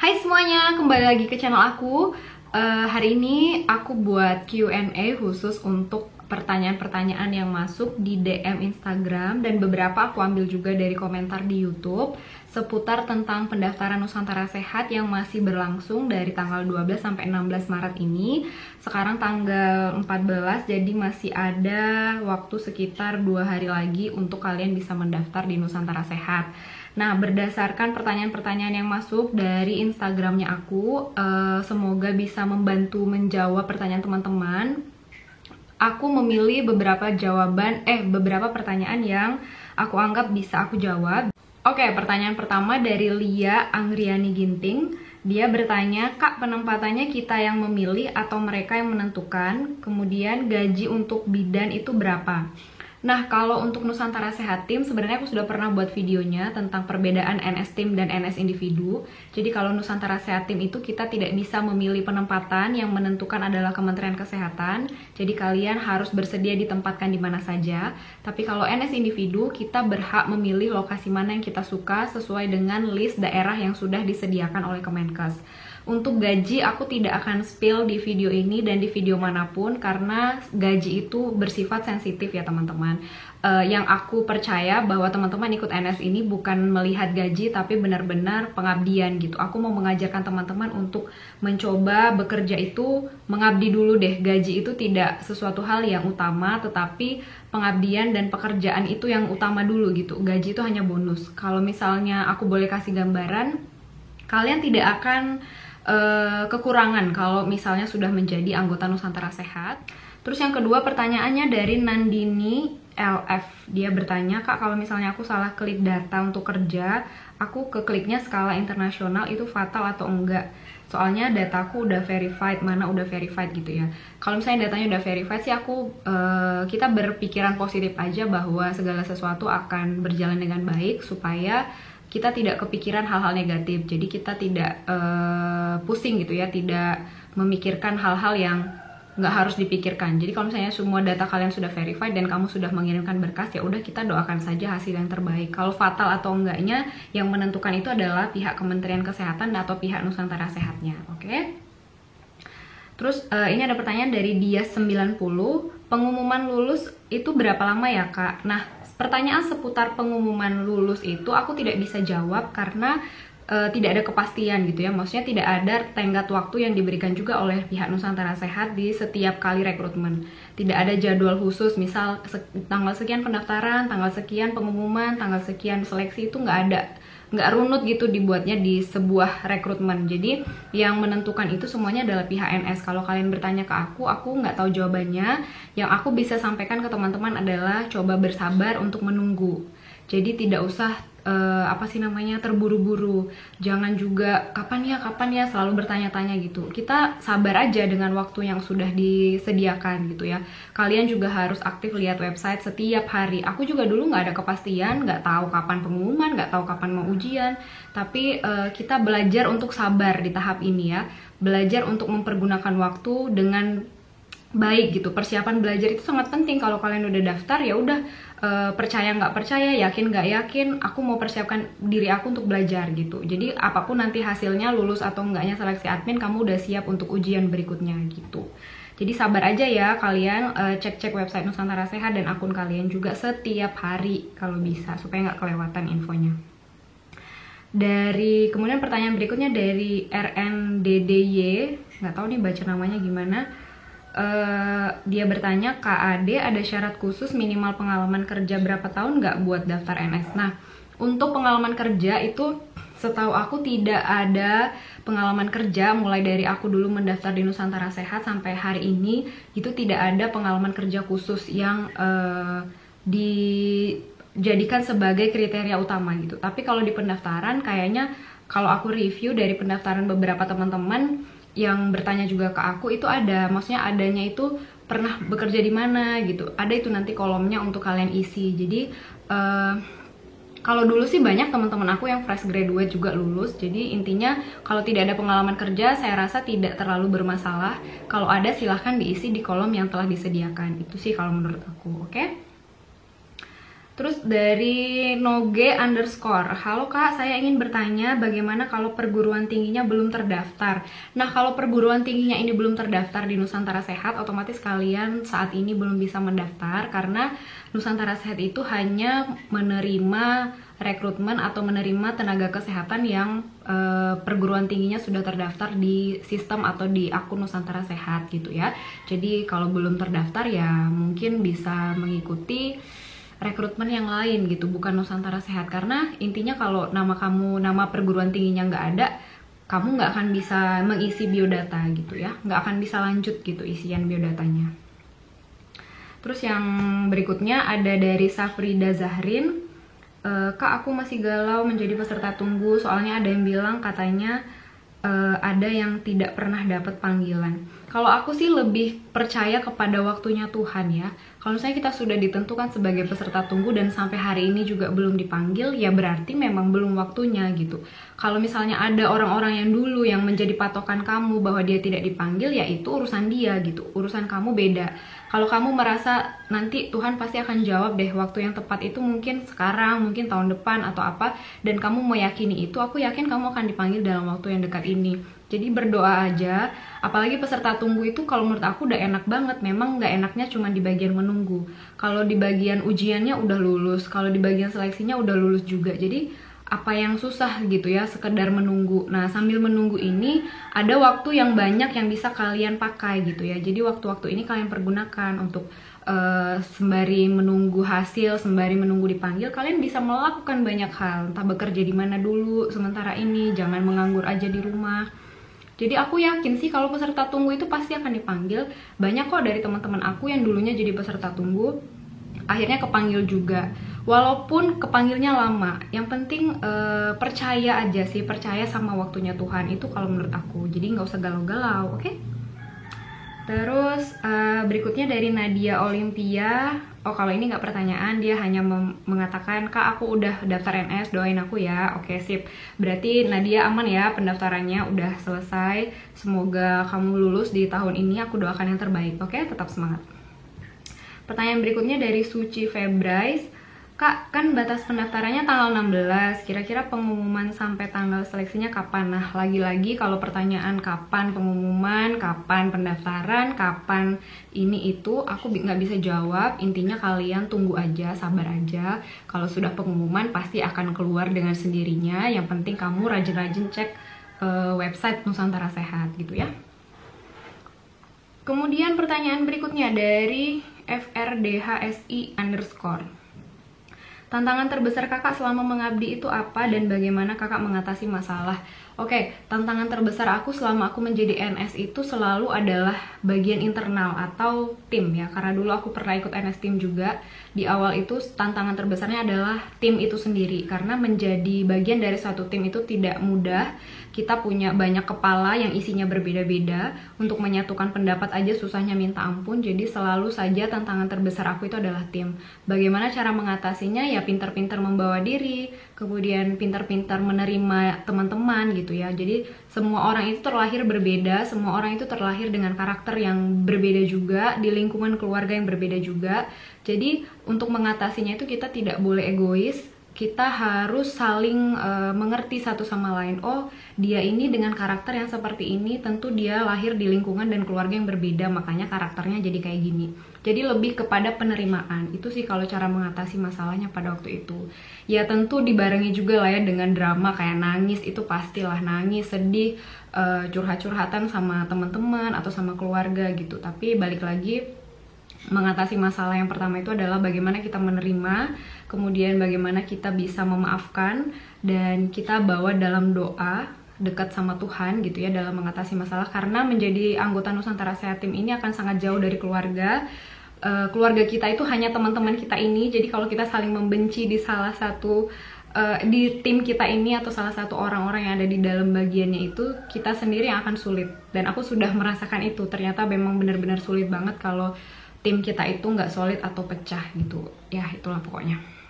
Hai semuanya, kembali lagi ke channel aku. Hari ini aku buat Q&A khusus untuk pertanyaan-pertanyaan yang masuk di DM Instagram, dan beberapa aku ambil juga dari komentar di YouTube seputar tentang pendaftaran Nusantara Sehat yang masih berlangsung dari tanggal 12 sampai 16 Maret ini. Sekarang tanggal 14, jadi masih ada waktu sekitar 2 hari lagi untuk kalian bisa mendaftar di Nusantara Sehat. Nah, berdasarkan pertanyaan-pertanyaan yang masuk dari Instagramnya aku, semoga bisa membantu menjawab pertanyaan teman-teman. Aku memilih beberapa pertanyaan yang aku anggap bisa aku jawab. Oke, pertanyaan pertama dari Lia Anggriani Ginting. Dia bertanya, Kak, penempatannya kita yang memilih atau mereka yang menentukan? Kemudian gaji untuk bidan itu berapa? Nah, kalau untuk Nusantara Sehat Tim, sebenarnya aku sudah pernah buat videonya tentang perbedaan NS Tim dan NS individu. Jadi kalau Nusantara Sehat Tim itu kita tidak bisa memilih penempatan, yang menentukan adalah Kementerian Kesehatan. Jadi kalian harus bersedia ditempatkan di mana saja. Tapi kalau NS individu, kita berhak memilih lokasi mana yang kita suka sesuai dengan list daerah yang sudah disediakan oleh Kemenkes. Untuk gaji, aku tidak akan spill di video ini dan di video manapun, karena gaji itu bersifat sensitif ya teman-teman. Yang aku percaya bahwa teman-teman ikut NS ini bukan melihat gaji, tapi benar-benar pengabdian gitu. Aku mau mengajarkan teman-teman untuk mencoba bekerja itu mengabdi dulu deh. Gaji itu tidak sesuatu hal yang utama, tetapi pengabdian dan pekerjaan itu yang utama dulu gitu. Gaji itu hanya bonus. Kalau misalnya aku boleh kasih gambaran, kalian tidak akan kekurangan kalau misalnya sudah menjadi anggota Nusantara Sehat. Terus yang kedua, pertanyaannya dari Nandini LF. Dia bertanya, Kak, kalau misalnya aku salah klik data untuk kerja, aku kekliknya skala internasional, itu fatal atau enggak? Soalnya dataku udah verified, mana udah verified gitu ya. Kalau misalnya datanya udah verified sih kita berpikiran positif aja bahwa segala sesuatu akan berjalan dengan baik, supaya kita tidak kepikiran hal-hal negatif. Jadi kita tidak pusing gitu ya, tidak memikirkan hal-hal yang nggak harus dipikirkan. Jadi kalau misalnya semua data kalian sudah verified dan kamu sudah mengirimkan berkas, ya udah kita doakan saja hasil yang terbaik. Kalau fatal atau enggaknya, yang menentukan itu adalah pihak Kementerian Kesehatan atau pihak Nusantara Sehatnya. Oke? Terus ini ada pertanyaan dari Dias90. Pengumuman lulus itu berapa lama ya, Kak? Nah, pertanyaan seputar pengumuman lulus itu aku tidak bisa jawab karena tidak ada kepastian gitu ya. Maksudnya tidak ada tenggat waktu yang diberikan juga oleh pihak Nusantara Sehat di setiap kali rekrutmen. Tidak ada jadwal khusus, misal tanggal sekian pendaftaran, tanggal sekian pengumuman, tanggal sekian seleksi, itu nggak runut gitu dibuatnya di sebuah rekrutmen. Jadi yang menentukan itu semuanya adalah pihak NS. Kalau kalian bertanya ke aku nggak tahu jawabannya. Yang aku bisa sampaikan ke teman-teman adalah coba bersabar untuk menunggu. Jadi tidak usah terburu-buru. Jangan juga kapan ya selalu bertanya-tanya gitu. Kita sabar aja dengan waktu yang sudah disediakan gitu ya. Kalian juga harus aktif lihat website setiap hari. Aku juga dulu nggak ada kepastian, nggak tahu kapan pengumuman, nggak tahu kapan mau ujian. Tapi kita belajar untuk sabar di tahap ini ya. Belajar untuk mempergunakan waktu dengan baik gitu. Persiapan belajar itu sangat penting. Kalau kalian udah daftar, ya udah percaya nggak percaya, yakin nggak yakin, aku mau persiapkan diri aku untuk belajar gitu. Jadi apapun nanti hasilnya, lulus atau enggaknya seleksi admin, kamu udah siap untuk ujian berikutnya gitu. Jadi sabar aja ya kalian, cek-cek website Nusantara Sehat dan akun kalian juga setiap hari kalau bisa, supaya nggak kelewatan infonya. Kemudian pertanyaan berikutnya dari RNDDY, nggak tahu nih baca namanya gimana. Dia bertanya, KAD ada syarat khusus minimal pengalaman kerja berapa tahun nggak buat daftar NS? Nah, untuk pengalaman kerja itu setahu aku tidak ada pengalaman kerja, mulai dari aku dulu mendaftar di Nusantara Sehat sampai hari ini, itu tidak ada pengalaman kerja khusus yang dijadikan sebagai kriteria utama gitu. Tapi kalau di pendaftaran, kayaknya kalau aku review dari pendaftaran beberapa teman-teman yang bertanya juga ke aku, itu ada, maksudnya adanya itu pernah bekerja di mana gitu, ada itu nanti kolomnya untuk kalian isi. Jadi kalau dulu sih banyak teman-teman aku yang fresh graduate juga lulus. Jadi intinya kalau tidak ada pengalaman kerja, saya rasa tidak terlalu bermasalah. Kalau ada, silahkan diisi di kolom yang telah disediakan. Itu sih kalau menurut aku. Oke? Terus dari Noge_, halo Kak, saya ingin bertanya bagaimana kalau perguruan tingginya belum terdaftar. Nah, kalau perguruan tingginya ini belum terdaftar di Nusantara Sehat, otomatis kalian saat ini belum bisa mendaftar karena Nusantara Sehat itu hanya menerima rekrutmen atau menerima tenaga kesehatan yang perguruan tingginya sudah terdaftar di sistem atau di akun Nusantara Sehat gitu ya. Jadi kalau belum terdaftar ya mungkin bisa mengikuti rekrutmen yang lain gitu, bukan Nusantara Sehat. Karena intinya kalau nama perguruan tingginya nggak ada, kamu nggak akan bisa mengisi biodata gitu ya, nggak akan bisa lanjut gitu isian biodatanya. Terus yang berikutnya ada dari Safrida Zahrin. Kak, aku masih galau menjadi peserta tunggu, soalnya ada yang bilang katanya ada yang tidak pernah dapat panggilan. Kalau aku sih lebih percaya kepada waktunya Tuhan ya. Kalau misalnya kita sudah ditentukan sebagai peserta tunggu dan sampai hari ini juga belum dipanggil, ya berarti memang belum waktunya gitu. Kalau misalnya ada orang-orang yang dulu yang menjadi patokan kamu bahwa dia tidak dipanggil, ya itu urusan dia gitu. Urusan kamu beda. Kalau kamu merasa nanti Tuhan pasti akan jawab deh, waktu yang tepat itu mungkin sekarang, mungkin tahun depan atau apa, dan kamu meyakini itu, aku yakin kamu akan dipanggil dalam waktu yang dekat ini. Jadi berdoa aja, apalagi peserta tunggu itu kalau menurut aku udah enak banget. Memang nggak enaknya cuma di bagian menunggu. Kalau di bagian ujiannya udah lulus, kalau di bagian seleksinya udah lulus juga. Jadi apa yang susah gitu ya, sekedar menunggu. Nah, sambil menunggu ini ada waktu yang banyak yang bisa kalian pakai gitu ya. Jadi waktu-waktu ini kalian pergunakan untuk sembari menunggu hasil, sembari menunggu dipanggil, kalian bisa melakukan banyak hal. Entah bekerja di mana dulu sementara ini, jangan menganggur aja di rumah. Jadi aku yakin sih kalau peserta tunggu itu pasti akan dipanggil. Banyak kok dari teman-teman aku yang dulunya jadi peserta tunggu, akhirnya kepanggil juga. Walaupun kepanggilnya lama, yang penting percaya aja sih, percaya sama waktunya Tuhan itu kalau menurut aku. Jadi nggak usah galau-galau, oke? Terus berikutnya dari Nadia Olimpia. Oh, kalau ini nggak pertanyaan, dia hanya mengatakan, Kak, aku udah daftar NS, doain aku ya. Oke, sip. Berarti Nadia aman ya, pendaftarannya udah selesai. Semoga kamu lulus di tahun ini, aku doakan yang terbaik. Oke, tetap semangat. Pertanyaan berikutnya dari Suci Febrais. Kak, kan batas pendaftarannya tanggal 16, kira-kira pengumuman sampai tanggal seleksinya kapan? Nah, lagi-lagi kalau pertanyaan kapan pengumuman, kapan pendaftaran, kapan ini itu, aku nggak bisa jawab. Intinya kalian tunggu aja, sabar aja. Kalau sudah pengumuman pasti akan keluar dengan sendirinya. Yang penting kamu rajin-rajin cek website Nusantara Sehat gitu ya. Kemudian pertanyaan berikutnya dari FRDHSI_. Tantangan terbesar kakak selama mengabdi itu apa dan bagaimana kakak mengatasi masalah? Oke, tantangan terbesar aku selama aku menjadi NS itu selalu adalah bagian internal atau tim ya. Karena dulu aku pernah ikut NS tim juga. Di awal itu tantangan terbesarnya adalah tim itu sendiri. Karena menjadi bagian dari suatu tim itu tidak mudah. Kita punya banyak kepala yang isinya berbeda-beda. Untuk menyatukan pendapat aja susahnya minta ampun. Jadi selalu saja tantangan terbesar aku itu adalah tim. Bagaimana cara mengatasinya? Ya pintar-pintar membawa diri, kemudian pintar-pintar menerima teman-teman gitu ya. Jadi semua orang itu terlahir berbeda, semua orang itu terlahir dengan karakter yang berbeda juga, di lingkungan keluarga yang berbeda juga. Jadi untuk mengatasinya itu kita tidak boleh egois, kita harus saling mengerti satu sama lain. Oh, dia ini dengan karakter yang seperti ini, tentu dia lahir di lingkungan dan keluarga yang berbeda, makanya karakternya jadi kayak gini. Jadi lebih kepada penerimaan. Itu sih kalau cara mengatasi masalahnya pada waktu itu. Ya tentu dibarengi juga lah ya dengan drama kayak nangis, itu pastilah nangis, sedih, curhat-curhatan sama teman-teman atau sama keluarga gitu. Tapi balik lagi, mengatasi masalah yang pertama itu adalah bagaimana kita menerima, kemudian bagaimana kita bisa memaafkan, dan kita bawa dalam doa dekat sama Tuhan gitu ya dalam mengatasi masalah. Karena menjadi anggota Nusantara Sehat Tim ini akan sangat jauh dari keluarga. Keluarga kita itu hanya teman-teman kita ini. Jadi kalau kita saling membenci di salah satu di tim kita ini atau salah satu orang-orang yang ada di dalam bagiannya itu, kita sendiri yang akan sulit. Dan aku sudah merasakan itu, ternyata memang benar-benar sulit banget kalau tim kita itu nggak solid atau pecah gitu ya. Itulah pokoknya.